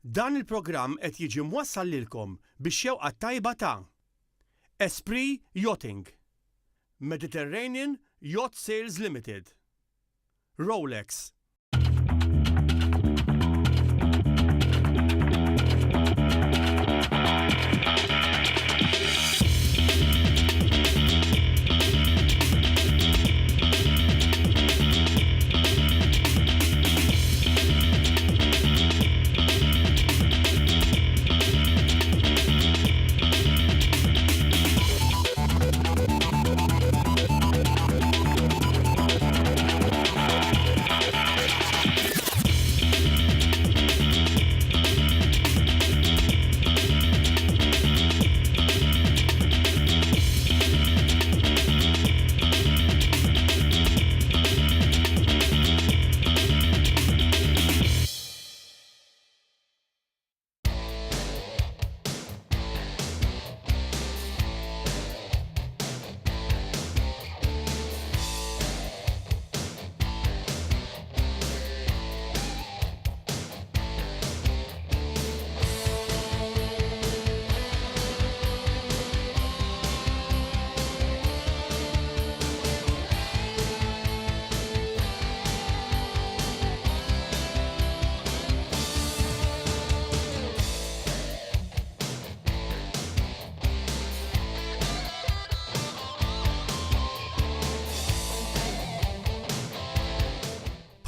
Dan il-programm qed jiġi mwassal lilkom bix-xewqa tajba ta' Esprit Yachting, Mediterranean Yacht Sales Limited, Rolex.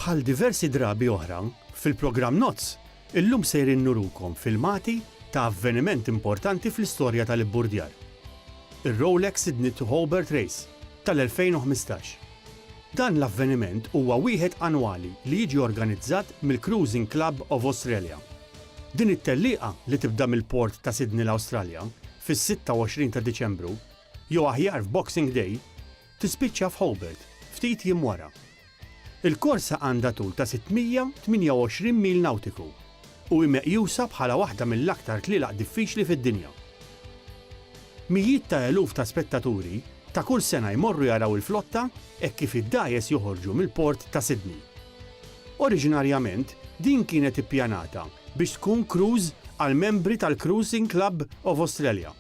Bħal diversi drabi oħra, fil-programm Nozz, illum sejrin nurukom filmati ta' avveniment importanti fl-istorja tal-ibburdjar. Ir-Rolex Sydney to Hobart Race tal-2015. Dan l-avveniment huwa wieħed annwali li jiġi organizzat mill-Cruising Club of Australia. Din it-tellieqa li tibda mill-port ta' Sydney l-Awstralja fis-26 ta' Diċembru, jew aħjar f'Boxing Day, tispiċċa f'Hobart ftit jiem wara. Il-korsa għandha tul ta' 628 mil nautiku u meqjusa bħala waħda mill-aktar tlielaq diffiċli fid-dinja. Mijiet ta' eluf ta' spettaturi ta' kull sena jmorru jaraw il-flotta hekk kif id-dajes joħorġu mill-port ta' Sydney. Oriġinarjament din kienet ippjanata biex tkun cruise għal membri tal-Cruising Club of Australia.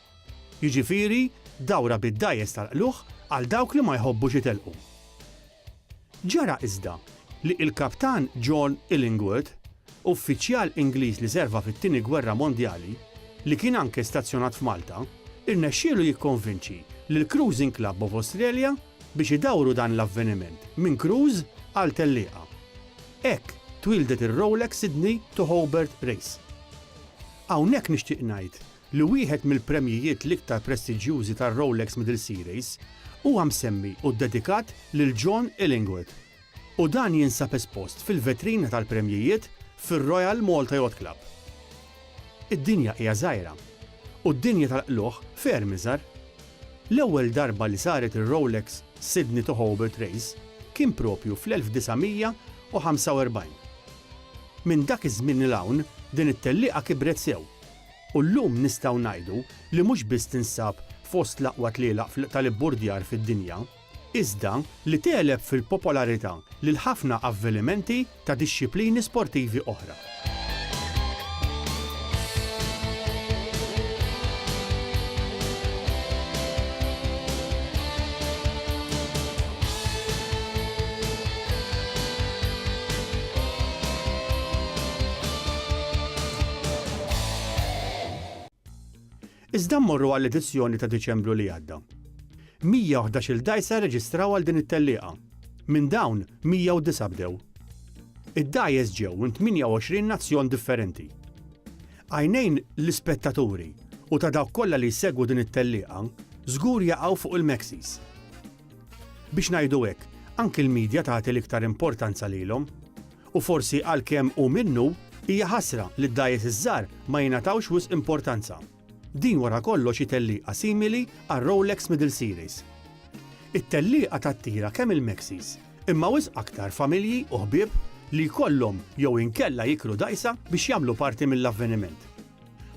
Jiġifieri dawra bid-dajes tal-qluħ għal dawk li ma jħobbux itelqu. Ġara iżda li il-kaptan John Illingworth, uffiċjal Ingliż li serva fit-Tieni Gwerra Mondjali, li kien anke stazzjonat f'Malta, irnexxielu jikkonvinċi lill-Cruising Club of Australia biex idawru dan l-avveniment minn cruise għal tellieqa. Hekk twildet ir-Rolex Sydney to Hobart Race. Hawnhekk nixtieq ngħid li wieħed mill-premjijiet l-iktar prestiġjużi tar-Rolex Middle Series huwa msemmi u ddedikat lil John Illingworth. U dan jinsab espost fil-vetrina tal-premjijiet fir-Royal Malta Yacht Club. Id-dinja hija żgħira u d-dinja tal-qluħ ferm iżgħar. L-ewwel darba li saret ir-Rolex Sydney to Hobart Race kien propju fl-1945. Minn dak iż-żmien il hawn din it-tellieqa kibret sew. U llum nistgħu ngħidu li mhux biss tinsab fost l-aqwa tlielaq tal-ibburdjar fid-dinja, iżda li teleb fil-popolarità lil ħafna avvenimenti ta' dixxilpini sportivi oħra. Iżda mmorru għall-edizzjoni ta' Diċembru li għadda. 111 dajsa reġistraw għal din it-tellieqa. Minn dawn 109 bdew. Id-dajes ġew minn 28 nazzjon differenti. Għajnejn l-ispettaturi u ta' dawk kollha li jsegwu din it-tellieqa żgur jaqgħu fuq il-Maxis. Biex ngħidu hekk, anke l-midja tagħti l-iktar importanza lilhom u forsi għalkemm hu minnu hija ħasra li d-dajes iż-żgħar ma jingħatawx wisq importanza. Din wara kollox tellieqa simili għar-Rolex Middle Series. It-tellieqa tattira kemm il-Maxis imma wisq aktar familji u ħbieb li jkollhom jew inkella jikru dajsa biex jagħmlu parti mill-avveniment.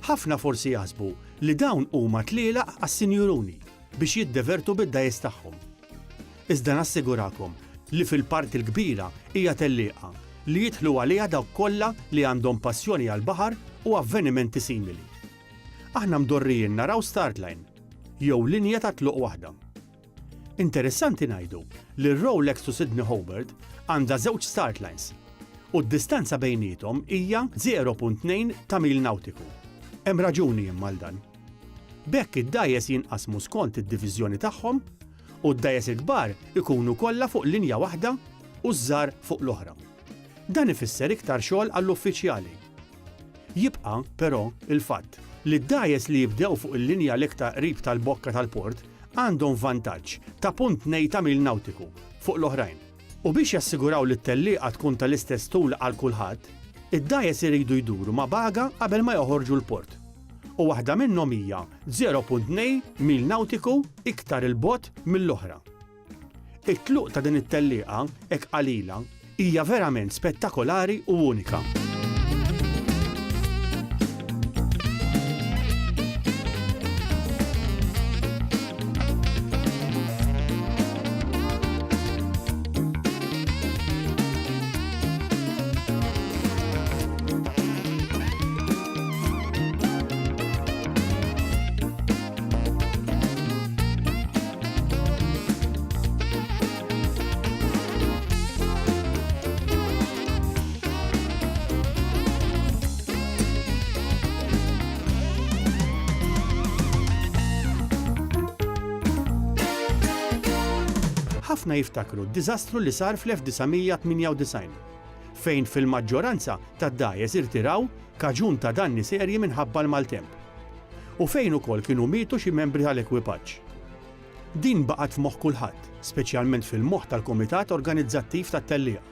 Ħafna forsi jaħsbu li dawn huma tlielaq għas-sinjuruni biex jiddevertu bid-dajjes tagħhom. Iżda nassigurakom li fil-parti l-kbira hija tellieqa li jidħlu għaliha dawk kollha li għandhom passjoni għall-baħar u avvenimenti simili. Aħna mdorrijin naraw start line jew linja ta' tluq waħda. Interessanti ngħidu li r-Rolex to Sydney Hobart għandha żewġ start lines u d-distanza bejniethom hija 0.2 ta' mil nautiku. Hemm raġuni imma dan. B'hekk id-dajes jinqasmu skont id-diviżjoni tagħhom u d-dajes il-kbar ikunu kollha fuq linja waħda u żgħar fuq l-oħra. Dan ifisser iktar xogħol għall-uffiċjali. Jibqa' però il-fatt li d-dajes li jibdew fuq il-linja l-iktar qrib tal-bokka tal-port għandhom vantaġġ ta' 0.2 ta' mil nautiku fuq l-oħrajn. U biex jassiguraw li t-tellieqa tkun tal-istess tul għal kulħadd, id-dajes iridu jduru ma' baga qabel ma joħorġu l-port. U waħda minnhom hija 0.2 mil nautiku iktar il-bot mill-oħra. It-tluq ta' din it-tellieqa hekk qalila hija verament spettakolari u unika. Ħafna jiftakru d-diżastru li sar fl-1998 fejn fil-maġġoranza tad-dajes irtiraw kaġun ta' danni serji minħabba l-maltemp u fejn ukoll kienu mietu xi membri tal-ekwipaġġ. Din baqgħet f'moħħ kulħadd, speċjalment fil-moħħ tal-Kumitat Organizzattiv tat-Tellieqa.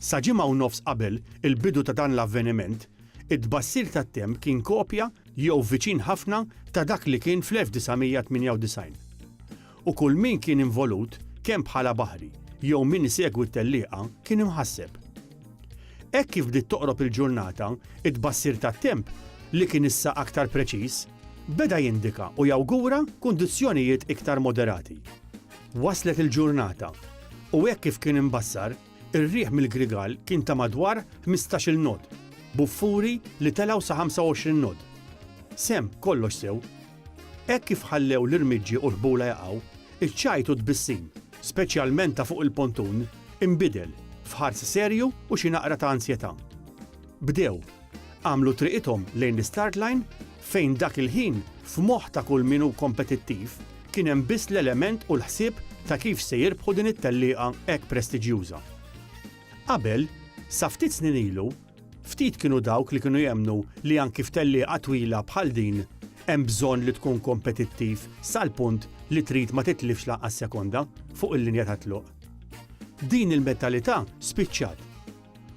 Sa ġimgħa u nofs qabel il-bidu ta' dan l-avveniment, id-tbassir tat-temp kien kopja jew viċin ħafna ta' dak li kien fl-1998. U kull min kien involut kemm bħala baħri jew min isegwi t-tellieqa kien imħasseb. Hekk kif bdiet toqrob il-ġurnata, id-tbassir tat-temp li kien issa aktar preċiż, beda jindika u jawgura kundizzjonijiet iktar moderati. Waslet il-ġurnata u hekk kif kien imbassar, ir-riħ mill-Grigal kien ta' madwar 15-il nod, buffuri li telgħu sa 25 nod. Sem kollox sew. Hekk kif ħallew l-irmiġġi u l-ħbula jaqgħu, iċ-ċajtu tbissim, speċjalment ta' fuq il-pontun, inbidel f'ħars serju u xi naqra ta' ansjetà. Bdew, għamlu triqithom lejn l-start line fejn dak il-ħin f'moħħ ta' kull min hu kompetittiv kien hemm biss l-element u l-ħsieb ta' kif se jirbħu din it-tellieqa hekk prestiġjuża. Qabel, sa ftit snin ilu, ftit kienu dawk li kienu jemnu li anki f'tellieqa twila bħal din hemm bżonn li tkun kompetittiv sal-punt li trid ma titlifx lanqas sekonda fuq il-linja ta' tluq. Din il-mentalità spiċċat.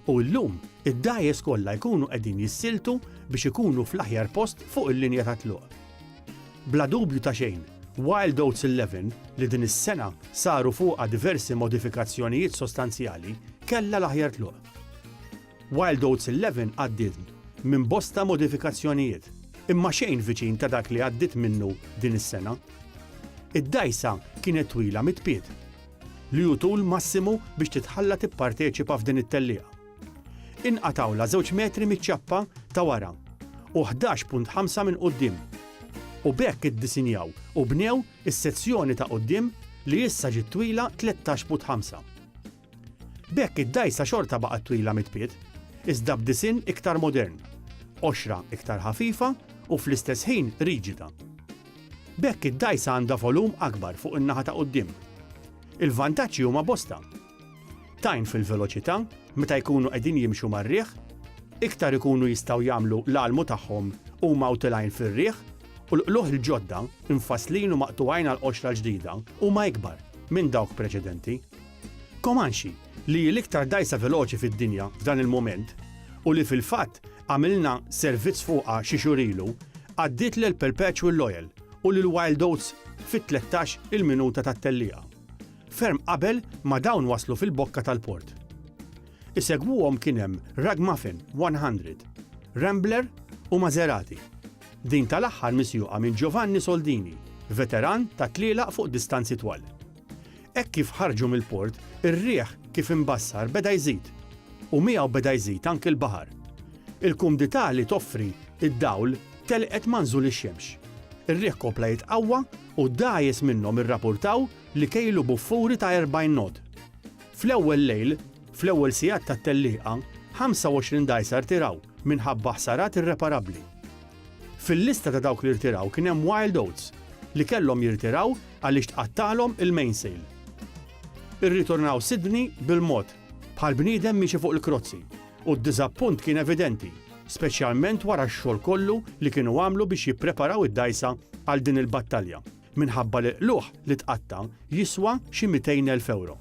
U llum id-dajes kollha jkunu qegħdin jissiltu biex ikunu fl-aħjar post fuq il-linja ta' tluq. Bla dubju ta' xejn, Wild Oats 11 li din is-sena saru fuqha diversi modifikazzjonijiet sostanzjali kellha l-aħjar tluq. Wild Oats 11 għaddiet minn bosta modifikazzjonijiet, imma xejn viċin ta' dak li għaddiet minnu din is-sena. Id-dajsa kienet twila mit-pied li hu tul massimu biex titħalla tipparteċipa f'din it-tellieqa. Inqatawla 2 metri miċ-ċappa ta' wara u 11.5 minn quddiem. U bekk iddisinjaw u bnew is-sezzjoni ta' quddiem li issa ġiet twila 13.5. Bekk id-dajsa xorta baqgħet twila mit-pied, iżda b'disin iktar modern, oxra iktar ħafifa u fl-istess ħin riġida. Bekk id-dajsa għandha volum akbar fuq in-naħa ta' quddiem. Il-vantaġġi huma bosta. Tajn fil-veloċità meta jkunu qegħdin jimxu mar-riħ, iktar ikunu jistgħu jagħmlu l-almu tagħhom huma utilajn fir-riħ u l-qluħ il-ġodda infaslin u maqtugħajn għall-qoxra ġdida huma ikbar minn dawk preċedenti. Comanche li l-iktar dajsa veloċi fid-dinja f'dan il-moment u li fil-fatt għamilna servizz fuqha xi xhur ilu għaddiet lil Perpetual Loyal u lil Wild Oats fit-13 il-minuta tat-tellieqa. Ferm qabel ma dawn waslu fil-bokka tal-port. Isegwuhom kien hemm Ragamuffin 100, Rambler u Maserati. Din tal-aħħar misjuqa minn Giovanni Soldini, veteran ta' tlielaq fuq distanzi twal. Hekk kif ħarġu mill-port, ir-riħ kif imbassar beda jżid u miegħu beda jżid anke l-baħar. Il-kumdità li toffri id-dawl telqet manżul ix-xemx. Ir-riħ kopla jitqawwa u dajes minnhom irrapurtaw li kejlu buffuri ta' 40 knot. Fl-ewwel lejl, fl-ewwel sigħat tat-tellieqa, 25 dajsa rtiraw minħabba ħsarat irreparabbli. Fil-lista ta' dawk li rtiraw kien hemm Wild Oats li kellhom jirtiraw għaliex tqattalhom il-mainsail. Irritornaw Sydney bil-mod bħal bniedem miexi fuq il-krozzi u d-diżappunt kien evidenti, speċjalment wara x-xogħol kollu li kienu għamlu biex jippreparaw id-dajsa għal din il-battalja minħabba li l-qluħ li tqatta jiswa xi 200,000 euro.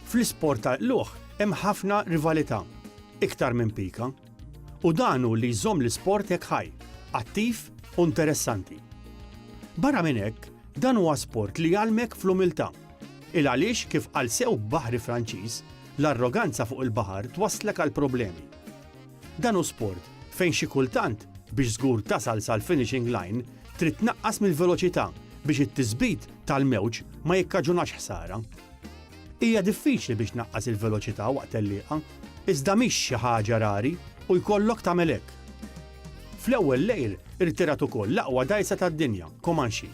Fl-isport tal-qluħ hemm ħafna rivalità, iktar minn pika, u danu li jżomm l-isport hekk ħaj, attiv u interessanti. Barra minn hekk, dan huwa sport li jgħallmek fl-umiltà, il għaliex kif qal sew baħri Franċiż, l-arroganza fuq il-baħar twasslek għal problemi. Dan hu sport fejn xi kultant biex żgur tasal sal-finishing line trid tnaqqas mill-veloċità biex it-tiżbit tal-mewġ ma jikkaġunax ħsara. Hija diffiċli biex tnaqqas il-veloċità waqt tellieqa, iżda mhix xi ħaġa rari u jkollok tagħmel hekk. Fl-ewwel lejl irtirat ukoll l-aqwa dajsa tad-dinja, Comanche,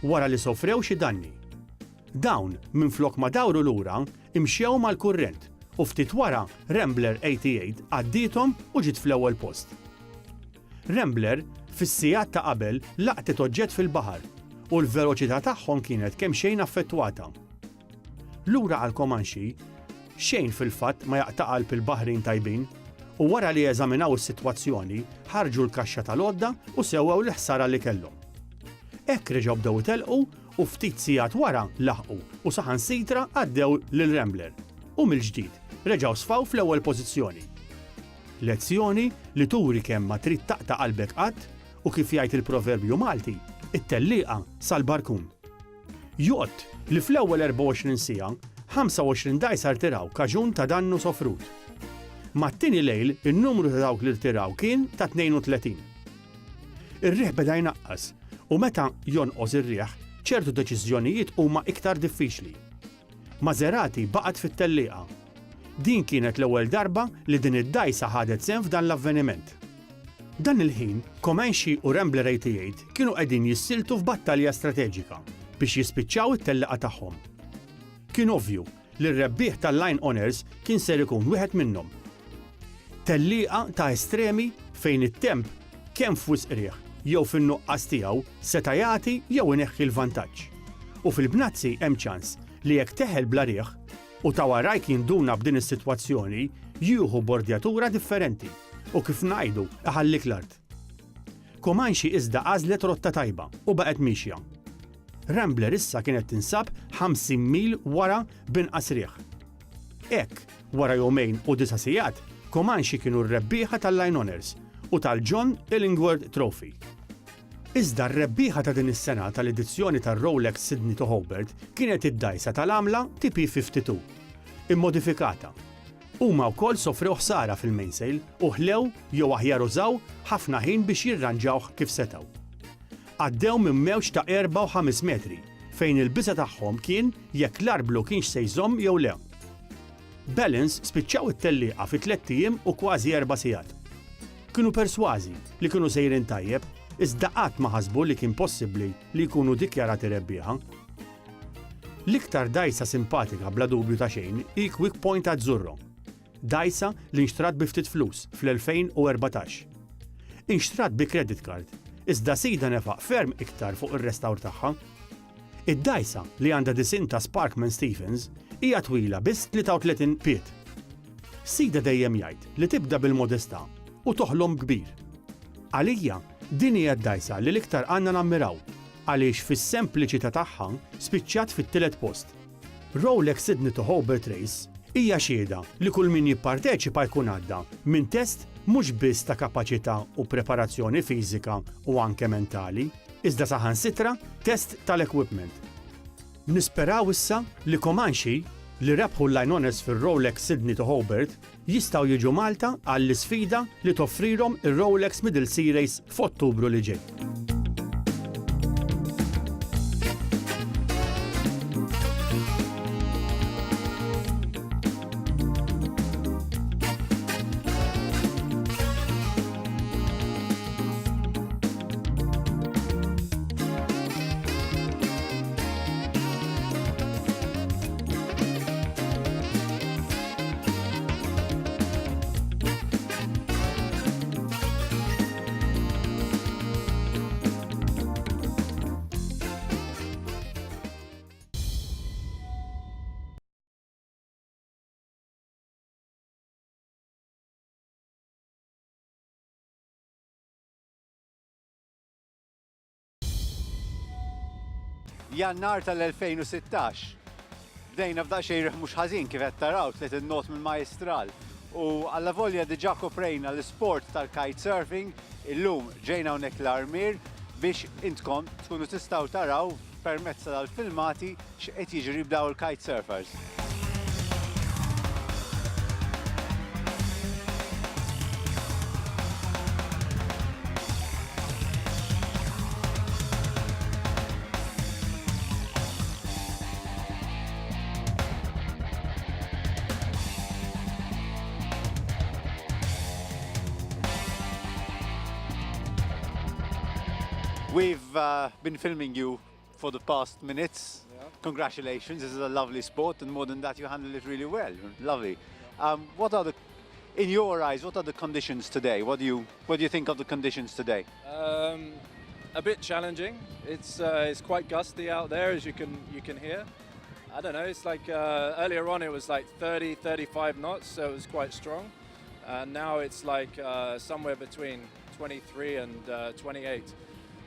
wara li sofrew xi danni. Dawn minflok ma dawru lura imxew mal-kurrent u ftit wara Rambler 88 għaddietom u ġiet fl-ewwel post. Rambler fis-sigħat ta' qabel laqtet oġġett fil-baħar u l-veloċità tagħhom kienet kemm xejn affettwata. Lura għal Comanche xejn fil-fatt ma jaqtaqal fil-baħrin tajbin u wara li jeżaminaw is-sitwazzjoni ħarġu l-kaxxa tal-għodda u sewwew l-ħsara li kellhom. Hekk reġgħu bdew telqu u ftit sigħat wara laħqu u saħansitra għaddew lil Rambler u mill-ġdid reġgħu sfaw fl-ewwel pożizzjoni. Lezzjoni li turi kemm ma trid taqta' qalbek qatt u kif jgħid il-proverbju Malti, it-tellieqa sal-barkun. Jott li fl-ewwel 24 siegħa 25 dajsa rtiraw kaġun ta' dannu sofrut. Mat-tieni lejl in-numru ta' dawk li rtiraw kien ta' 32. Ir-riħ beda jnaqqas u meta jonqos ir-riħ ċertu deċiżjonijiet huma iktar diffiċli. Maserati baqgħet fit-tellieqa. Din kienet l-ewwel darba li din id-dajsa ħadet sehem f'dan l-avveniment. Dan il-ħin, Comanche u Rambler 88 kienu qegħdin jissiltu f'battalja strateġika biex jispiċċaw it-tellieqa tagħhom. Kien ovvju li r-rebbieħ tal-Line Owners kien ser ikun wieħed minnhom. Tellieqa ta' estremi fejn it-temp kemm f'wisq rieħ jew fin-nuqqas tiegħu seta' jagħti jew ineħħi l-vantaġġ. U fil-bnazzi hemm ċans li jekk teħel bla rieħ u ta' warajk jinduna b'din is-sitwazzjoni jieħu bordjatura differenti u kif ngħidu iħallik l-art. Comanche iżda għażlet rotta tajba u baqgħet mixja. Rambler issa kienet tinsab 50 mil wara b'inqas rieħ. Hekk wara jumejn u 9 sigħat Comanche kienu r-rebbieħa tal-Line Honours u tal-John Illingworth Trophy. Iżda r-rebbieħa ta' din is-sena tal-edizzjoni tar-Rolex Sydney to Hobart kienet id-dajsa tal-għamla TP52, immodifikata. Huma wkoll sofrew ħsara fil-mainsail u ħlew jew aħjar użaw ħafna ħin biex jirranġawh kif setgħu. Għaddew minn mewġ ta' 4 u 5 metri fejn il-biża' tagħhom kien jekk l-arblu kienx se jżomm jew le. Balance spiċċaw it-tellieqa fi 3 ijiem u kważi 4 sigħat. Kienu persważi li kienu sejrin tajjeb, iżda qatt ma ħasbu li kien possibbli li jkunu dikjarati rebbieħa. L-iktar dajsa simpatika bla dubju ta' xejn hi Quick Point Azzurro. Dajsa li nxtrat bi ftit flus fl-2014. Inxtrat bi credit card, iżda sida nefaq ferm iktar fuq ir-restawr tagħha. Id-dajsa li għandha disin ta' Sparkman Stephens hija twila biss 33 piet. Sida dejjem jgħid li tibda bil-modestà u toħlom kbir. Għalija, din hija d-dajsa li l-iktar għandna nammiraw għaliex fis-sempliċità tagħha spiċċat fit-tielet post. Rolex Sydney to Hobart Race hija xhieda li kull min jipparteċipa jkun għadda minn test mhux biss ta' kapaċità u preparazzjoni fiżika u anke mentali, iżda saħansitra test tal-equipment. Nisperaw issa li Comanche li rebħu l-Line Honours fir-Rolex Sydney to Hobart jistgħu jiġu Malta għall-isfida li toffrilhom ir-Rolex Middle Sea Race f'Ottubru li ġej. Jannar tal-2016. Bdejna f'daqxej mhux ħażin kif qed taraw tliet innot mill-majstral. U alla volja diġà koprejna l-isport tal-kitesurfing, illum ġejna hawnhekk l-Armir biex intkom tkunu tistgħu taraw permezz tal-filmati x'qed jiġri b'daw il-kitesurfers. We've been filming you for the past minutes. Yeah. Congratulations, this is a lovely sport, and more than that, you handle it really well. Lovely. In your eyes, what are the conditions today? What do you think of the conditions today? A bit challenging. It's quite gusty out there, as you can hear. I don't know. It's like earlier on, it was like 30, 35 knots, so it was quite strong. And now it's like somewhere between 23 and 28.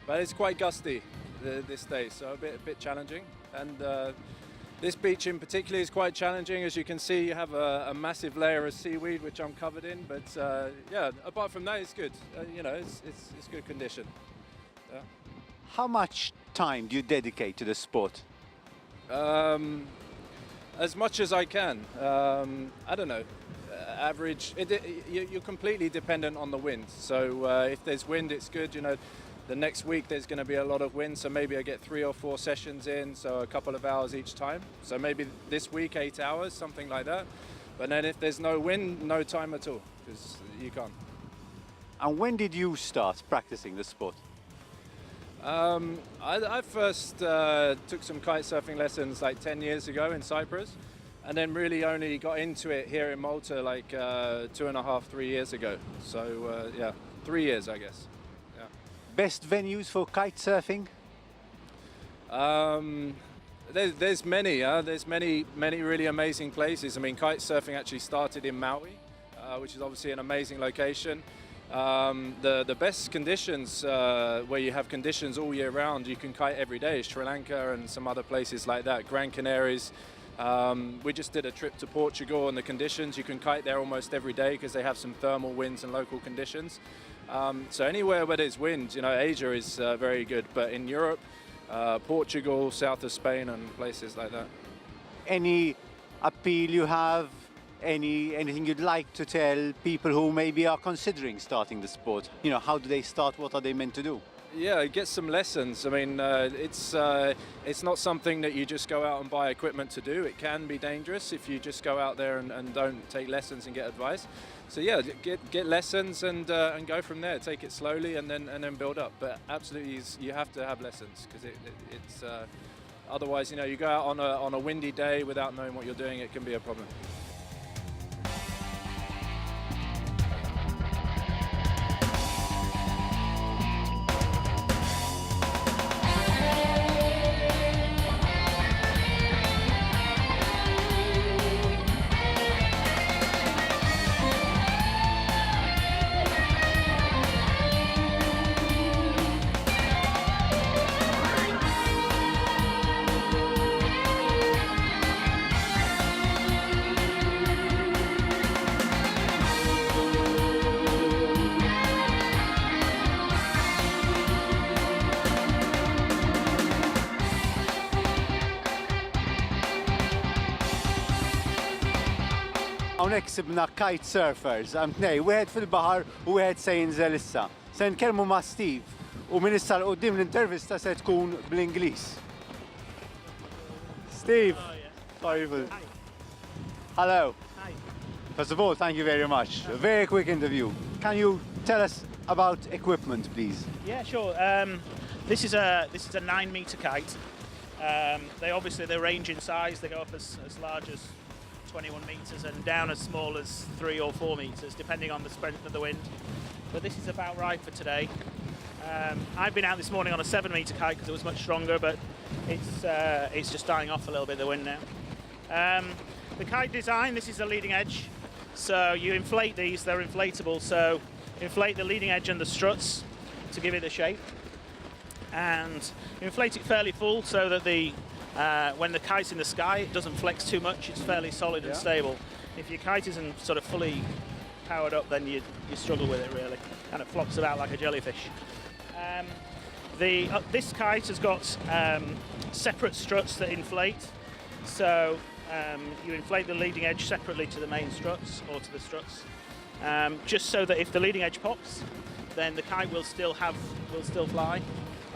But it's quite gusty this day, so a bit challenging. And this beach in particular is quite challenging. As you can see, you have a massive layer of seaweed, which I'm covered in. But yeah, apart from that, it's good. You know, it's good condition. Yeah. How much time do you dedicate to the sport? As much as I can. I don't know. Average. You're completely dependent on the wind. So if there's wind, it's good. You know. The next week there's going to be a lot of wind, so maybe I get 3 or 4 sessions in, so a couple of hours each time. So maybe this week 8 hours, something like that. But then if there's no wind, no time at all, because you can't. And when did you start practicing the sport? I first took some kite surfing lessons like 10 years ago in Cyprus, and then really only got into it here in Malta like 2.5, 3 years ago. So yeah, 3 years, I guess. Best venues for kite surfing? There's many. There's many really amazing places. I mean, kite surfing actually started in Maui, which is obviously an amazing location. The best conditions, where you have conditions all year round, you can kite every day, Sri Lanka and some other places like that. Gran Canaries, We just did a trip to Portugal, and the conditions, you can kite there almost every day because they have some thermal winds and local conditions. So anywhere where there's wind, you know, Asia is very good, but in Europe, Portugal, south of Spain and places like that. Any appeal you have? Anything you'd like to tell people who maybe are considering starting the sport? You know, how do they start? What are they meant to do? Yeah, get some lessons. I mean, it's not something that you just go out and buy equipment to do. It can be dangerous if you just go out there and don't take lessons and get advice. So yeah, get lessons and go from there. Take it slowly and then build up. But absolutely, you have to have lessons because it's otherwise, you know, you go out on a windy day without knowing what you're doing, it can be a problem. Hawnhekk sibna kite surfers, nej, wieħed fil-baħar u wieħed se jinżel issa. Se nkellmu ma' Steve u min issa qudiem l-intervista se tkun bl-Ingliż. Steve. Horrible. Hello. Hi. First of all, thank you very much. A very quick interview. Can you tell us about equipment, please? Yeah, sure. This is a 9-meter kite. They range in size. They go up as large as 21 meters and down as small as 3 or 4 meters, depending on the strength of the wind. But this is about right for today. I've been out this morning on a 7-meter kite because it was much stronger, but it's just dying off a little bit, the wind now. The kite design, this is the leading edge. So you inflate these, they're inflatable, so inflate the leading edge and the struts to give it a shape. And inflate it fairly full so that when the kite's in the sky, it doesn't flex too much, it's fairly solid and stable. If your kite isn't sort of fully powered up, then you struggle with it really. Kind of flops about like a jellyfish. This kite has got separate struts that inflate. So you inflate the leading edge separately to the main struts or to the struts, just so that if the leading edge pops, then the kite will still fly.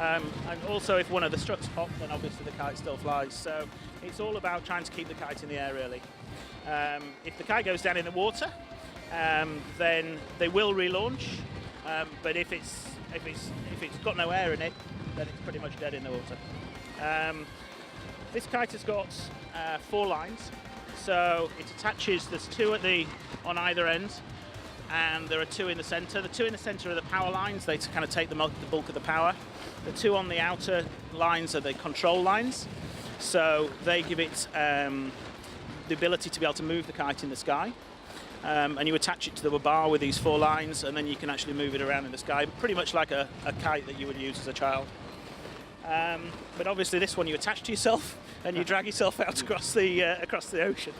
And also if one of the struts pop, then obviously the kite still flies. So it's all about trying to keep the kite in the air really. If the kite goes down in the water, then they will relaunch. But if it's got no air in it, then it's pretty much dead in the water. This kite has got 4 lines, so it attaches. There's 2 on either end, and there are 2 in the centre. The 2 in the centre are the power lines. They kind of take the bulk of the power. The 2 on the outer lines are the control lines, so they give it the ability to be able to move the kite in the sky. And you attach it to the bar with these 4 lines, and then you can actually move it around in the sky, pretty much like a kite that you would use as a child. But obviously this one you attach to yourself and you drag yourself out across the ocean.